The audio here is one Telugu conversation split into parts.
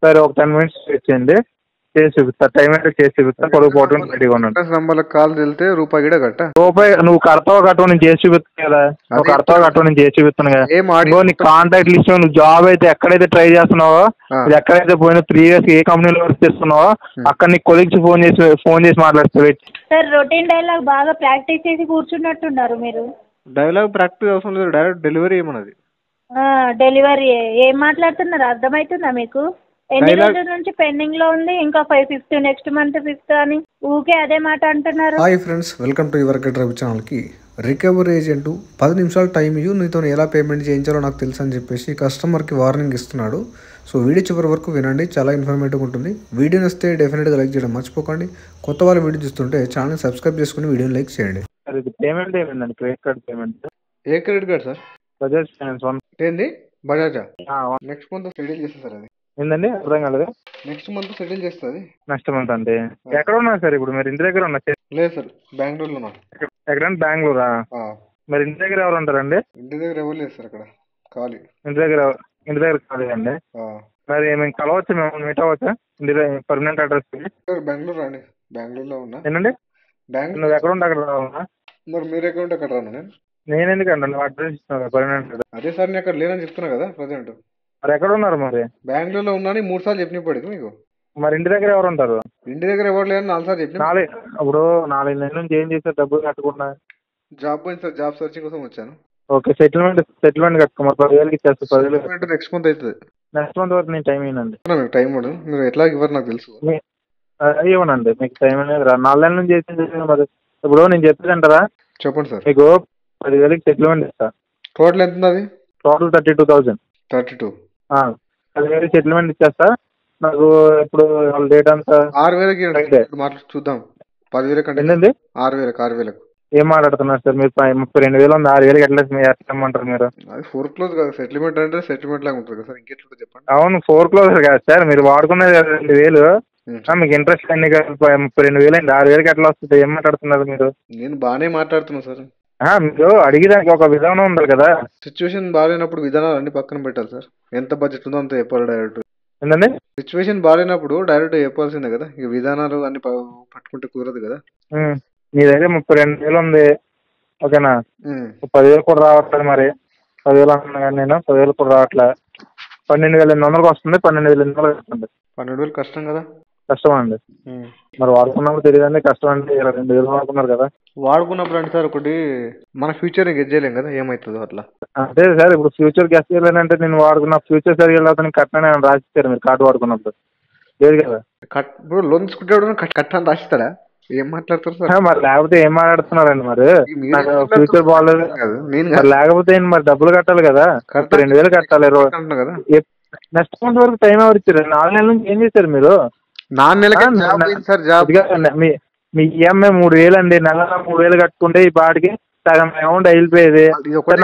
సరే ఒక 10 మినిట్స్ ఇచ్చేయండి, చేసి చూపిస్తా. టైం అయితే చేసి చూపిస్తా. కొడుకు పోవటం రెడీగా ఉన్నాను. నంబర్లకు కాల్ వెళ్తే రూపాయి కూడా కట్ట రూపాయి నువ్వు కడతావు కట్టవు నేను చేసి చూపిస్తాను కదా. నువ్వు కడతావు కట్టవు నేను చేసి చూపిస్తాను కదా. ఇంకో నీ కాంటాక్ట్ లిస్ట్ నువ్వు జాబ్ అయితే ఎక్కడైతే ట్రై చేస్తున్నావో, ఎక్కడైతే పోయిన 3 years ఏ కంపెనీలో వర్క్ చేస్తున్నావో అక్కడ నీ కొలీగ్స్ ఫోన్ చేసి మాట్లాడుతావు. సార్ రొటీన్ డైలాగ్ బాగా ప్రాక్టీస్ చేసి కూర్చున్నట్టున్నారు మీరు. డైలాగ్ ప్రాక్టీస్ అవసరం లేదు, డైరెక్ట్ డెలివరీ ఏమన్నది. డెలివరీ ఏం మాట్లాడుతున్నారు అర్థమవుతుందా మీకు? ఎన్ని రోజుల నుంచి పెండింగ్ లో ఉంది? ఇంకా 5th నెక్స్ట్ మంత్ 5th అని ఊకే అదే మాట అంటున్నారు. Hi friends, welcome to your drive ఛానల్కి. రికవరీ ఏజెంట్ 10 నిమిషాలు టైం ఇవ్వు, నీతో ఎలా పేమెంట్ చేయించాలో నాకు తెలుసు అని చెప్పేసి కస్టమర్కి వార్నింగ్ ఇస్తున్నాడు. సో వీడియో చివరి వరకు వినండి, చాలా ఇన్ఫర్మేటివ్గా ఉంటుంది. వీడియో నచ్చితే డెఫినెట్గా లైక్ చేయడం మర్చిపోకండి. కొత్త వాళ్ళు వీడియో చూస్తుంటే ఛానల్ సబ్స్క్రైబ్ చేసుకుని వీడియోని లైక్ చేయండి. పేమెంట్ ఏమైందండి? Credit card payment. ఏ credit card sir? Bajaj Finance. ఏంది బజాజా? నెక్స్ట్ మంత్ సెటిల్ చేస్తుంది సార్. అది ఏందండి అర్థం కాలేదు. నెక్స్ట్ మంత్ సెటిల్ చేస్తుంది. నెక్స్ట్ మంత్ అంటే ఎక్కడ ఉన్నారు సార్? ఇప్పుడు మీరు ఇంటి దగ్గర ఉన్నారు? లేదు సార్, బెంగళూరులో ఉన్నా. ఎక్కడంటే బెంగళూరా? మరి ఇంటి దగ్గర ఎవరు ఉంటారండి? ఇంటి దగ్గర ఎవరు లేదు సార్, అక్కడ ఖాళీ. ఇంటి దగ్గర ఖాళీ. మరి మేము కలవచ్చా? మేము మీట్ అవ్వచ్చా? ఇంటి పర్మనెంట్ అడ్రస్ బెంగళూరు అండి, బెంగళూరులో ఉన్నా. ఏంటండి నువ్వు ఎక్కడ ఉంటే అక్కడ రావాలా? మరి మీరు ఎక్కడ ఉంటే అక్కడ రాను. నేను ఎందుకంటే నువ్వు అడ్రస్ ఇస్తున్నావు పర్మనెంట్ అడ్రస్. అదే సార్, నేను అక్కడ లేనని చెప్తున్నా కదా ప్రజెంట్. మరి ఎక్కడ ఉన్నారు? మరి బెంగళూరులో ఉన్నాను 3 సార్లు చెప్పిన పడింది మీకు. మరి ఇంటి దగ్గర ఎవరు ఉంటారు? ఇంటి దగ్గర ఎవరు లేదని 4 సార్లు చెప్పిన. ఇప్పుడు 4 నెలల నుంచి ఏం చేశారు? డబ్బులు కట్టకుండా జాబ్ పోయింది సార్, జాబ్ సర్చింగ్ కోసం వచ్చాను. ఓకే, సెటిల్మెంట్ కట్టుకో. మరి 10,000 ఇచ్చేస్తా. 10,000 నెక్స్ట్ మంత్ అవుతుంది. నెక్స్ట్ మంత్ వరకు నేను టైం ఇవ్వనండి. మీకు టైం ఇవ్వదు, మీరు ఎట్లా ఇవ్వరు నాకు తెలుసు. ఇవ్వనండి మీకు టైం అనేది. 4 నెలల నుంచి చేసింది. మరి ఇప్పుడు నేను చెప్పేది అంటారా? చెప్పండి సార్. మీకు 10,000 సెటిల్మెంట్ ఇస్తా. టోటల్ ఎంత ఉంది? టోటల్ 32,000. 32. 10,000 సెటిల్మెంట్ ఇచ్చేస్తా. నాకు ఇప్పుడు డేట్ అంతా 6,000 చూద్దాం. 10,000 కంటే 6,000 ఏం మాట్లాడుతున్నారు సార్ మీరు? 32,000 ఉంది, 6,000 ఎట్లా ఇమ్మంటారు మీరు? అది 4 క్లోజ్ కదా, సెటిల్మెంట్ అంటే సెటిల్మెంట్ లాగా ఉంటుంది కదా సార్, ఇంకెట్లా చెప్పండి. అవును, 4 క్లోజర్ కాదు సార్, మీరు వాడుకునేది 2,000. మీకు ఇంట్రెస్ట్ అన్ని 32,000 అండి. 6,000 ఎట్లా వస్తుంది? ఏం మాట్లాడుతున్నారు మీరు? నేను బాగానే మాట్లాడుతున్నాను సార్. మీరు అడిగేదానికి ఒక విధానం ఉండాలి కదా. సిచ్యువేషన్ బాగాలేనప్పుడు విధానాలు అన్ని పక్కన పెట్టాలి సార్. ఎంత బడ్జెట్ ఉందో అంత చెప్పాలి డైరెక్ట్. ఏంటండి? సిచ్యువేషన్ బాగాలేనప్పుడు డైరెక్ట్ చెప్పాల్సిందే కదా, ఇక విధానాలు అన్ని పట్టుకుంటే కుదరదు కదా. మీ దగ్గర 32,000 ఉంది, ఓకేనా? 10,000 కూడా రావట్లేదు. మరి 10,000 అంటున్నా కానీ నేను 10,000 కూడా రావట్లేదు. 12,800 వస్తుంది. 12,800 వస్తుంది. 12,000 కష్టం కదా. కష్టం అండి. మరి వాడుకున్నప్పుడు తెలియదండి. కష్టం అంటే 2,000 వాడుకున్నారు కదా. వాడుకున్నప్పుడు అంటే సార్ ఒకటి మన ఫ్యూచర్ గెస్ చేయలేం కదా, ఏమవుతుందో అట్లా. అదే సార్, ఇప్పుడు ఫ్యూచర్ గెస్ చేయలేనంటే నేను వాడుకున్న ఫ్యూచర్ సరిగ్గా కట్టనే రాసిస్తారు మీరు కార్డు వాడుకున్నప్పుడు. లేదు కదా. ఇప్పుడు లోన్ తీసుకుంటే కట్టని రాసిస్తాడా? ఏం మాట్లాడతారు సార్? మరి లేకపోతే ఏం మాట్లాడుతున్నారండి? మరి ఫ్యూచర్ బాగాలేదు లేకపోతే మరి డబ్బులు కట్టాలి కదా. 2,000 కట్టాలి కదా. నెక్స్ట్ మంత్ వరకు టైం ఎవరు ఇచ్చారు? 4 నెలల నుంచి ఏం చేశారు మీరు? 4 నెలలు మీ ఈఎంఐ 3,000 అండి. నెల 3,000 కట్టుకుంటే ఈ పాటికి సగం అమౌంట్ అయిపోయేది.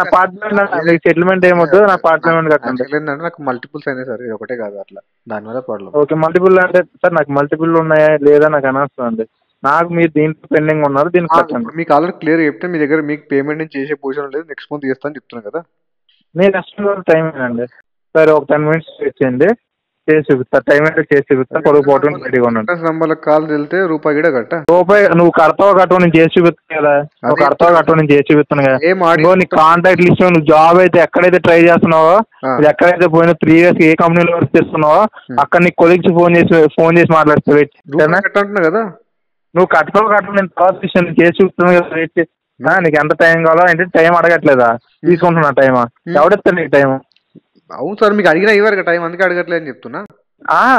నా పార్ట్ పేమెంట్ సెటిల్మెంట్ ఏమవుతుంది? నా పార్ట్ పేమెంట్ కట్టండి. నాకు మల్టిపుల్స్ అయినాయి సార్, ఇది ఒకటే కాదు అట్లా, దానివల్ల ప్రాబ్లం. ఓకే, మల్టిపుల్ అంటే సార్ నాకు మల్టిపుల్ ఉన్నాయా లేదా నాకు అనవసరం అండి. నాకు మీరు దీంట్లో పెండింగ్ ఉన్నారు, దీనికి కట్టండి. మీకు ఆల్రెడీ క్లియర్ చెప్తే మీ దగ్గర మీకు పేమెంట్ నుంచి చేసే పొజిషన్ లేదు, నెక్స్ట్ మంత్ చేస్తాను చెప్తున్నాను కదా. నేను నెక్స్ట్ మంత్ టైం అండి. సరే ఒక 10 మినిట్స్ ఇచ్చేయండి, చేసి చూపిస్తా. టైం అయితే చేసి చూపిస్తా. కొడుకు పోవటం రెడీగా ఉన్నాను. నంబర్లకు కాల్ వెళ్తే రూపాయి కూడా కట్ట. రూపాయి నువ్వు కడతావు కట్టవు నేను చేసి చూపిస్తాను కదా. నువ్వు కడతావు కట్టవు నేను చేసి చూపిస్తాను కదా. నీ కాంటాక్ట్ లిస్ట్ నువ్వు జాబ్ అయితే ఎక్కడైతే ట్రై చేస్తున్నావో, ఎక్కడైతే పోయిన 3 years ఏ కంపెనీలో వర్క్ చేస్తున్నావో అక్కడ నీ కొలీగ్స్ ఫోన్ చేసి మాట్లాడుతావు కదా. నువ్వు కట్టవు కట్టవు నేను తర్వాత విషయం చేసి చూపుతున్నావు కదా. నీకు ఎంత టైం కావాలో అంటే టైం అడగట్లేదా? తీసుకుంటున్నా టైమా? ఎవడెత్తాడు నీకు టైం? అవును సార్, మీకు అడిగినా ఇవ్వరు టైం, అందుకే అడగట్లేదు అని చెప్తున్నా.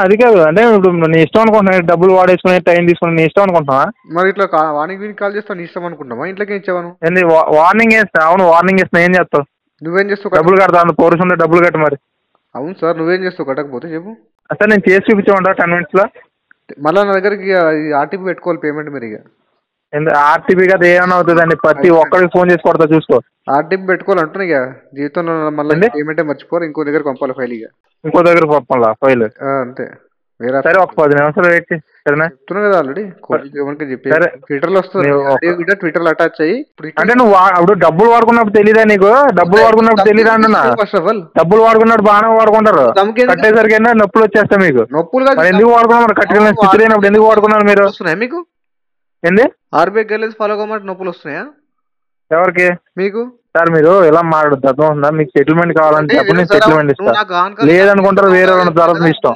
అది కాదు అంటే ఇప్పుడు నీ ఇష్టం అనుకుంటున్నా, డబ్బులు వాడేసుకుని టైం తీసుకుని నీ ఇష్టం అనుకుంటున్నా. మరి ఇట్లా వార్నింగ్ వీనికి కాల్ చేస్తావు నీ ఇష్టం అనుకుంటావా? ఇంట్లోకి ఇచ్చాను ఏంది వార్నింగ్ వేస్తా? అవును, వార్నింగ్ వేస్తా. ఏం చేస్తావు? నువ్వేం చేస్తావు? డబ్బులు కడతా పోలీసు ఉంటే డబ్బులు కట్ట. మరి అవును సార్, నువ్వేం చేస్తావు కట్టకపోతే చెప్పు. సార్ నేను చేసి చూపించమంటా 10 minutes లో. మళ్ళీ నా దగ్గరికి ఆర్టీపీ పెట్టుకోవాలి పేమెంట్. మీరు ఇక ఆర్టీపీ కదా ఏమైనా అవుతుందండి, ప్రతి ఒక్కరికి ఫోన్ చేసి కొడతా చూసుకో. ఆర్టీపీ పెట్టుకోవాలంటున్నా ఇక జీవితంలో మళ్ళీ పేమెంటే మర్చిపోరు, ఇంకో దగ్గర పంపాలి ఫైల్. ఇక ఇంకో దగ్గర పంపాలా ఫైల్? అంతే. వేరే సరే ఒక 10 నిమిషాలు వెయిట్ చేయి సరేనా? చెప్తున్నా కదా ఆల్రెడీ ఎవరికి చెప్పి సరే ట్విట్టర్లో వస్తుంది ట్విట్టర్లో అటాచ్ అయ్యి అంటే నువ్వు అప్పుడు డబ్బులు వాడుకున్నప్పుడు తెలీదా నీకు? డబ్బులు వాడుకున్నప్పుడు తెలీదా అంటున్నా. ఫస్ట్ ఆఫ్ ఆల్ డబ్బులు వాడుకున్నప్పుడు బాగానే వాడుకుంటారు, కట్టేసరికి నొప్పులు వచ్చేస్తాయి మీకు. నొప్పులు మరి ఎందుకు వాడుకున్నారు? కట్టుకునే స్థితి లేనప్పుడు ఎందుకు వాడుకున్నారు మీరు? వస్తున్నాయా మీకు? ఏంది ఆర్బీఐ గైడ్లైన్స్ ఫాలో అవ్వమంటే నొప్పులు వస్తున్నాయా ఎవరికి? మీకు? సార్ మీరు ఎలా మాట్లాడద్దు, అర్థం ఉందా? మీకు సెటిల్మెంట్ కావాలంటే అప్పుడు నేను సెటిల్మెంట్ ఇస్తాను, లేదనుకుంటారు వేరే తర్వాత మీ ఇష్టం.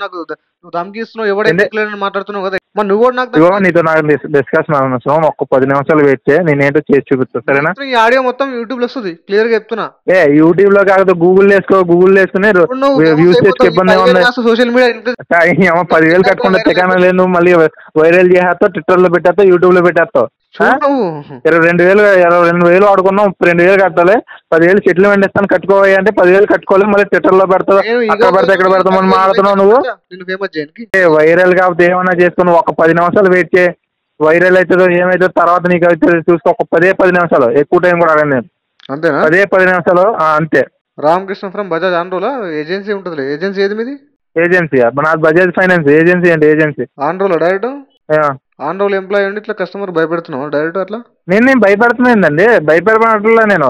నువ్వు ధమ్కిస్తున్నావు, ఎవడైతే మాట్లాడుతున్నావు కదా, మరి నువ్వు కూడా నాకు నీతో నాకు డిస్కషన్ అవసరం. ఒక్క 10 నిమిషాలు వెయిట్ చేయి, నేనేంటో చేసి చూపిస్తా సరేనా? ఈ ఆడియో మొత్తం యూట్యూబ్ లో వస్తుంది, క్లియర్ గా చెప్తున్నా. యూట్యూబ్ లో కాకపోతే గూగుల్ వేసుకుని వ్యూస్ చేసి ఇబ్బంది ఉంది. సోషల్ మీడియా 10,000 కట్టుకుంటే తెకాన లేదు, నువ్వు మళ్ళీ వైరల్ చేసేస్తావు, ట్విట్టర్ లో పెట్టేస్తావు, యూట్యూబ్ లో పెట్టేస్తావు. 22,000 వాడుకున్నావు, 32,000 కట్టాలి, 10,000 సెటిల్మెంట్ ఇస్తాను కట్టుకోవాలి అంటే 10,000 కట్టుకోవాలి, మళ్ళీ ట్విట్టర్ లో పెడతావు, అక్కడ పెడతా ఇక్కడ పెడతామని మాట్లాడుతున్నావు నువ్వు. వైరల్ కాకపోతే ఏమన్నా చేసుకుని ఒక 10 నిమిషాలు వెయిట్ చేయి, వైరల్ అవుతుందో ఏమైతుందో తర్వాత నీకు అయితే చూసుకో. ఒక 10 నిమిషాలు, ఎక్కువ టైం కూడా అడగను నేను. అంతేనా? 10 నిమిషాలు అంతే. రామకృష్ణ ఫ్రమ్ బజాజ్ ఆండ్రోలా ఏజెన్సీ ఉంటుంది. ఏజెన్సీ ఏది మీది? ఏజెన్సీ నాది బజాజ్ ఫైనాన్స్ ఏజెన్సీ. అంటే ఏజెన్సీ ఆండ్రోలా డైరెక్ట్ ఆండ్రోల్ ఎంప్లాయీ ఉండి ఇట్లా కస్టమర్ భయపెడుతున్నావు డైరెక్ట్ అట్లా? నేను భయపడుతున్నానండి, భయపడట్లా నేను.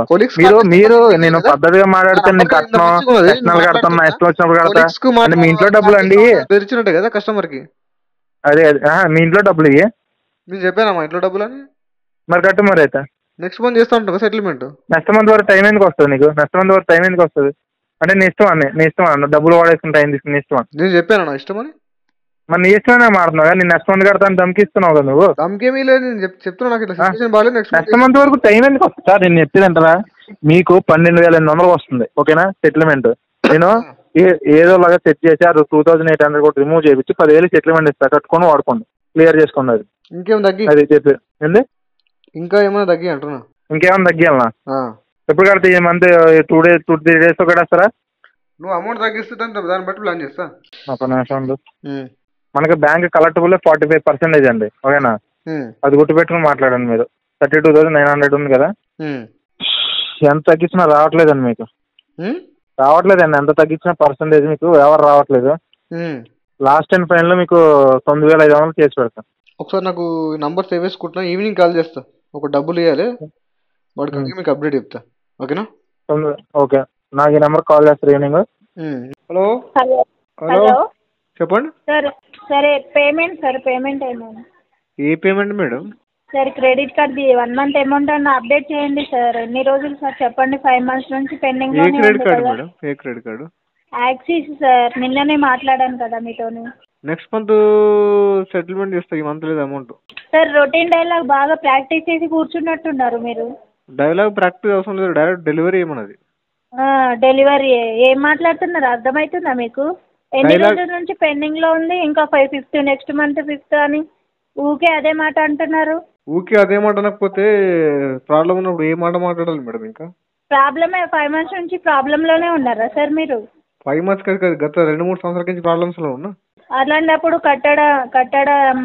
మీరు నేను పద్ధతిగా మాట్లాడితే నేను కట్టను, కట్నాలు కడతాను, ఇష్టం వచ్చినప్పుడు కడతా. అంటే మీ ఇంట్లో డబ్బులు అండి తెరిచినట్టే కదా కస్టమర్ కి. అదే మీ ఇంట్లో డబ్బులు ఇవి నేను చెప్పాను మా ఇంట్లో డబ్బులు అని. మరి కట్టు మరి అయితే. నెక్స్ట్ మంత్ చేస్తా ఉంటా సెటిల్మెంట్. నెక్స్ట్ మంత్ వరకు టైం ఎందుకు వస్తుంది నీకు? నెక్స్ట్ మంత్ వరకు టైం ఎందుకు వస్తుంది? అంటే నీ ఇష్టం అన్న, నీ ఇష్టం అన్న, డబ్బులు వాడేసుకుని టైం తీసుకుని నీ ఇష్టం. నేను చెప్పాను నా ఇష్టం అని. మరి నీ ఇష్టమే మాడుతున్నావు కదా, నేను నెక్స్ట్ మంత్ కడతాను ధమ్కిస్తున్నావు కదా నువ్వు. ధమ్కేమీ లేదు, నేను చెప్తున్నా నాకు సిచ్యువేషన్ బాగాలేదు. నెక్స్ట్ మంత్ వరకు టైం ఎందుకు వస్తుంది సార్? నేను చెప్పేది అంటారా, మీకు 12,800 వస్తుంది ఓకేనా సెటిల్మెంట్. నేను ఏదోలాగా సెట్ చేసి 2,800 కూడా రిమూవ్ చేయించి 10,000 సెటిల్మెంట్ ఇస్తా, కట్టుకొని వాడుకోండి, క్లియర్ చేసుకోండి. అది ఇంకేం తగ్గి అది చెప్పి ఏంది ఇంకా ఏమైనా తగ్గి అంటున్నా? ఇంకేమైనా తగ్గియాలనా? ఎప్పుడు కడితే ఈ మంత్ 2-3 days కడేస్తారా? నువ్వు అమౌంట్ తగ్గిస్తే దాన్ని బట్టి ప్లాన్ చేస్తా. ఒక నిమిషం మనకి బ్యాంక్ కలెక్టబుల్ 45% అండి ఓకేనా? అది గుర్తుపెట్టుకుని మాట్లాడండి మీరు. 32,900 ఉంది కదా, ఎంత తగ్గించినా రావట్లేదండి మీకు, రావట్లేదండి. ఎంత తగ్గించిన పర్సంటేజ్ మీకు ఎవరు రావట్లేదు. లాస్ట్ అండ్ ఫైనల్ మీకు 9,500 చేసి పెడతాను. ఒకసారి నాకు నంబర్ సేవ్ చేసుకుంటున్నా, ఈవినింగ్ కాల్ చేస్తా. ఒక డబ్బులు ఇవ్వాలి వాడికి, మీకు అప్డేట్ చెప్తా ఓకేనా? ఓకే, నాకు ఈ నెంబర్ కాల్ చేస్తారు ఈవినింగ్. హలో హలో చెప్పండి. సరే పేమెంట్ ఏమైనా? ఏ పేమెంట్ మేడం? సార్ క్రెడిట్ కార్డ్ది 1 month అమౌంట్ అన్న అప్డేట్ చేయండి సార్. ఎన్ని రోజులు సార్ చెప్పండి? 5 months నుంచి పెండింగ్. ఏ క్రెడిట్ కార్డు మేడం? ఏ క్రెడిట్ కార్డు? యాక్సిస్ సార్, నిన్ననే మాట్లాడాను కదా మీతోని. నెక్స్ట్ మంత్ సెటిల్మెంట్ చేస్తా, ఈ మంత్ లేదు అమౌంట్. సార్ రొటీన్ డైలాగ్ బాగా ప్రాక్టీస్ చేసి కూర్చున్నట్టున్నారు మీరు. డైలాగ్ ప్రాక్టీస్ అవసరం లేదు, డైరెక్ట్ డెలివరీ ఏమన్నది. డెలివరీ ఏం మాట్లాడుతున్నారు? అర్థమవుతుందా మీకు? ఎన్ని రోజుల నుంచి పెండింగ్ లో ఉంది? ఇంకా 5th నెక్స్ట్ మంత్ 5th అని ఊకే అదే మాట అంటున్నారు. ఊకే అదే మాట అనకపోతే ప్రాబ్లం ఉన్నప్పుడు ఏ మాట మాట్లాడాలి మేడం? ఇంకా ప్రాబ్లమే. 5 months నుంచి ప్రాబ్లం లోనే ఉన్నారా సార్ మీరు? 5 months కాదు, గత 2-3 సంవత్సరాల నుంచి ప్రాబ్లమ్స్ లో ఉన్నా. అలాంటప్పుడు కట్టడం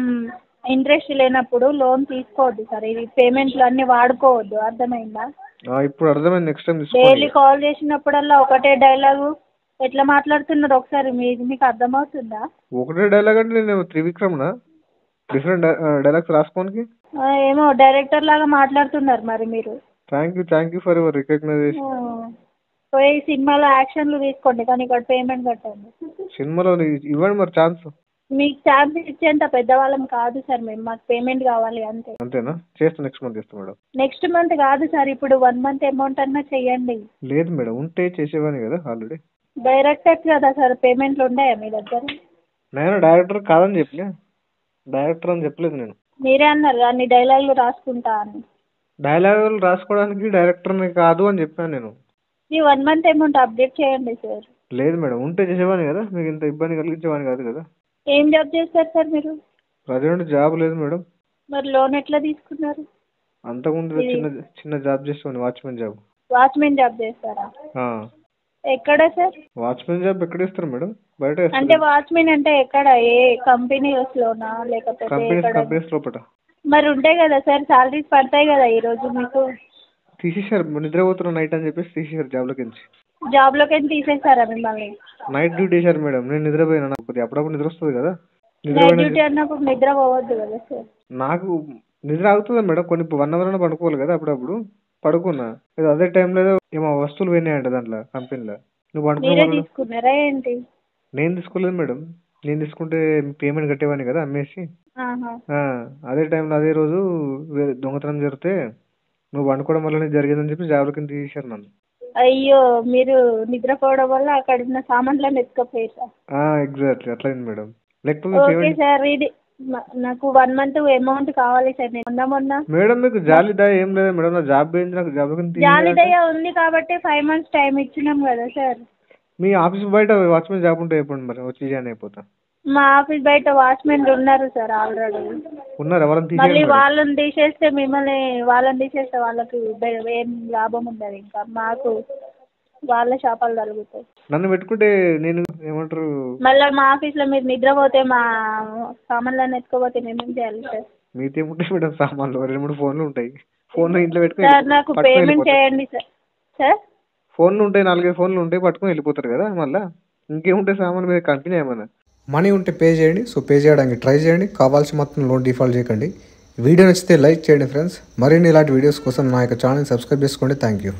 ఇంట్రెస్ట్ లేనప్పుడు లోన్ తీసుకోవద్దు సార్. ఇది పేమెంట్లు అన్ని వాడుకోవద్దు, అర్థమైందా? ఇప్పుడు అర్థమైంది. నెక్స్ట్ టైం డైలీ కాల్ చేసినప్పుడల్లా ఒకటే డైలాగు ఎట్లా మాట్లాడుతున్నారు ఒకసారి మీకు అర్థమవుతుందా? ఒకటే డైలాగ్ అంటే నేను త్రివిక్రమ్నా? డిఫరెంట్ డైలాగ్స్ రాసుకోనికి ఏమో డైరెక్టర్ లాగా మాట్లాడుతున్నారు మరి మీరు. Thank you for your recognition. పోయి సినిమాలో యాక్షన్లు తీసుకోండి, కానీ ఇక్కడ పేమెంట్ కట్టండి. సినిమాలో ఇవ్వండి మరి ఛాన్స్. మీకు ఛాన్స్ ఇచ్చేంత పెద్దవాళ్ళం కాదు సార్ మేము, మాకు పేమెంట్ కావాలి అంతే. అంతేనా? చేస్తా, నెక్స్ట్ మంత్ చేస్తా మేడం. నెక్స్ట్ మంత్ కాదు సార్, ఇప్పుడు 1 month అమౌంట్ అన్నా చెయ్యండి. లేదు మేడం, ఉంటే చేసేవాని కదా ఆల్రెడీ. డైరెక్టర్ కదా సార్, పేమెంట్లు ఉన్నాయా మీ దగ్గర? నేను డైరెక్టర్ కాదని చెప్పలే, డైరెక్టర్ అని చెప్పలేదు నేను. మీరే అన్నారు అన్ని డైలాగులు రాసుకుంటా అని. డైలాగులు రాసుకోవడానికి డైరెక్టర్ని కాదు అని చెప్పాను నేను. ఈ 1 month అమౌంట్ అప్డేట్ చేయండి సార్. లేదు మేడం, ఉంటే చేసేవాని కదా, మీకు ఇంత ఇబ్బంది కలిగించేవాని కాదు కదా. ఏం జాబ్ చేస్తారు సార్ మీరు? ప్రజెంట్ జాబ్ లేదు మేడం. మరి లోన్ ఎట్లా తీసుకున్నారు? అంతకుముందు చిన్న జాబ్ చేసేవాని, వాచ్మెన్ జాబ్. వాచ్మెన్ జాబ్ చేస్తారా? ఎక్కడ సార్? వాచ్మెన్ జాబ్ ఎక్కడ ఇస్తారు మేడం? బయట. అంటే వాచ్మెన్ అంటే ఎక్కడ? ఏ కంపెనీస్ లోనా లేకపోతే కంపెనీస్ లోపల? మరి ఉంటాయి కదా సార్, సాలరీస్ పడతాయి కదా ఈ రోజు మీకు. తీసేశారు, నిద్రపోతున్న నైట్ అని చెప్పేసి తీసేశారు జాబ్ లోకి తీసేసారా మిమ్మల్ని? నైట్ డ్యూటీ చేశారు మేడం. నేను నిద్రపోయినా, నాకు అప్పుడప్పుడు నిద్ర వస్తుంది కదా. నైట్ డ్యూటీ అన్నప్పుడు నిద్ర పోవద్దు కదా సార్. నాకు నిద్ర అవుతుందా మేడం, కొన్ని 1 అవర్ అయినా పడుకోవాలి కదా, అప్పుడప్పుడు పడుకున్నా. ఏదో అదే టైంలో ఏమో వస్తువులు పోయినాయంట దాంట్లో కంపెనీలో. నువ్వు మీరే పడుకోవాలి. తీసుకున్నారా ఏంటి? నేను తీసుకోలేదు మేడం, నేను తీసుకుంటే పేమెంట్ కట్టేవాడిని కదా అమ్మేసి. ఆహా. అదే టైంలో అదే రోజు దొంగతనం జరిగితే నువ్వు వండుకోవడం వల్ల జరిగిందని చెప్పి జాబ్ల కింద తీసేశారు నన్ను. అయ్యో, మీరు నిద్రపోవడం వల్ల అక్కడ ఉన్న సామాన్లను ఎత్తుకపోయారా? ఎగ్జాక్ట్లీ అట్లయింది మేడం. లేకపోతే ఓకే పేమెంట్. సార్, ఇది నాకు 1 month అమౌంట్ కావాలి సార్. నేను మొన్న మేడం మీకు జాలి దయ ఏం లేదా మేడం, నా జాబ్ పోయింది, నాకు జాబ్ కింద జాలిదయ ఉంది కాబట్టి 5 months టైం ఇచ్చినాం కదా సార్. మీ ఆఫీస్ బయట వాచ్మెన్ జాబ్ ఉంటే చెప్పండి మరి, వచ్చి జాయిన్ అయిపోతా. మా ఆఫీస్ బయట వాచ్మెన్లు ఉన్నారు సార్ ఆల్రెడీ. ఉన్నారు, ఎవరైనా మళ్ళీ తీసేయండి మేడం. వాళ్ళని తీసేస్తే వాళ్ళకి ఏం లాభం ఉండదు, ఇంకా మాకు వాళ్ళ శాపాలు కలుగుతాయి. నన్ను పెట్టుకుంటే నేను ఏమంటారు, మళ్ళీ మా ఆఫీస్లో మీరు నిద్రపోతే మా సామాన్లను ఎత్తుకోపోతే మేమేం చేయాలి సార్? మీతో ఏముంటాయి మేడం సామాన్లు, 2-3 ఫోన్లు ఉంటాయి. ఫోన్లు ఇంట్లో పెట్టుకుని సార్ నాకు పేమెంట్ చేయండి సార్. సార్ ఫోన్లు ఉంటాయి, 4-5 ఫోన్లు ఉంటాయి, పట్టుకుని వెళ్ళిపోతారు కదా. మళ్ళీ ఇంకేముంటాయి సామాన్, మీద కంపెనీ ఏమన్నా. మనీ ఉంటే పే చేయండి. సో పే చేయడానికి ట్రై చేయండి. కావాల్సి మాత్రం లోన్ డిఫాల్ట్ చేయకండి. వీడియో నచ్చితే లైక్ చేయండి ఫ్రెండ్స్. మరిన్ని ఇలాంటి వీడియోస్ కోసం నా యొక్క ఛానల్ సబ్స్క్రైబ్ చేసుకోండి. Thank you.